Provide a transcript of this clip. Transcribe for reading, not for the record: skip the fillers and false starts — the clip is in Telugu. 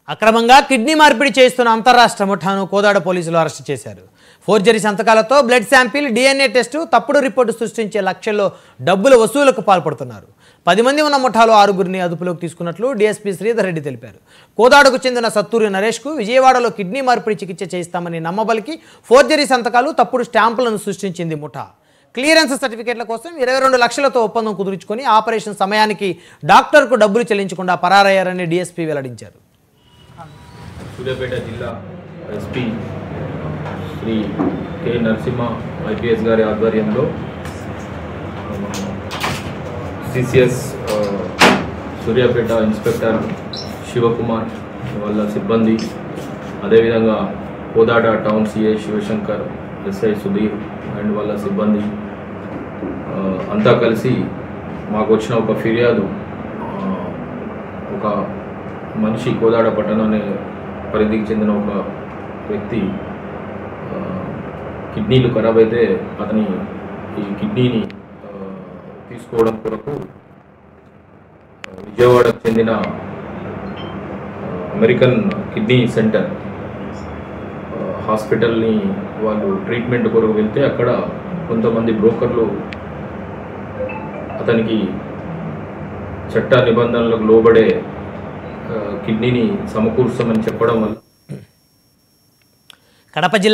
అక్రమంగా కిడ్నీ మార్పిడి చేస్తున్న అంతర్రాష్ట్ర ముఠాను కోదాడ పోలీసులు అరెస్టు చేశారు. ఫోర్జరీ సంతకాలతో బ్లడ్ శాంపిల్, DNA టెస్టు, తప్పుడు రిపోర్టు సృష్టించే లక్ష్యంలో డబ్బుల వసూలుకు పాల్పడుతున్నారు. 10 మంది ఉన్న ముఠాలో 6గురిని అదుపులోకి తీసుకున్నట్లు డీఎస్పీ శ్రీధర్ రెడ్డి తెలిపారు. కోదాడకు చెందిన సత్తూరి నరేష్కు విజయవాడలో కిడ్నీ మార్పిడి చికిత్స చేయిస్తామని నమ్మబలికి ఫోర్జరీ సంతకాలు, తప్పుడు స్టాంపులను సృష్టించింది ముఠా. క్లియరెన్స్ సర్టిఫికేట్ల కోసం 22 లక్షలతో ఒప్పందం కుదుర్చుకొని ఆపరేషన్ సమయానికి డాక్టర్కు డబ్బులు చెల్లించకుండా పరారయ్యారని డీఎస్పీ వెల్లడించారు. సూర్యాపేట జిల్లా SP Shri K Narasimha IPS గారి ఆధ్వర్యంలో సిసిఎస్ సూర్యాపేట ఇన్స్పెక్టర్ శివకుమార్ వాళ్ళ సిబ్బంది, అదేవిధంగా Kodad town CI Shivashankar, SI Sudheer and వాళ్ళ సిబ్బంది అంతా కలిసి మాకు వచ్చిన ఒక ఫిర్యాదు, ఒక మనిషి కోదాడ పట్టణం అనే పరిధికి చెందిన ఒక వ్యక్తి కిడ్నీలు ఖరాబ్ అయితే అతని ఈ కిడ్నీని తీసుకోవడం కొరకు విజయవాడకు చెందిన అమెరికన్ కిడ్నీ సెంటర్ హాస్పిటల్ని వాళ్ళు ట్రీట్మెంట్ కొరకు వెళ్తే అక్కడ కొంతమంది బ్రోకర్లు అతనికి చట్ట నిబంధనలకు లోబడే కిడ్నీని సమకూర్చమని చెప్పడం వల్ల కడప జిల్లా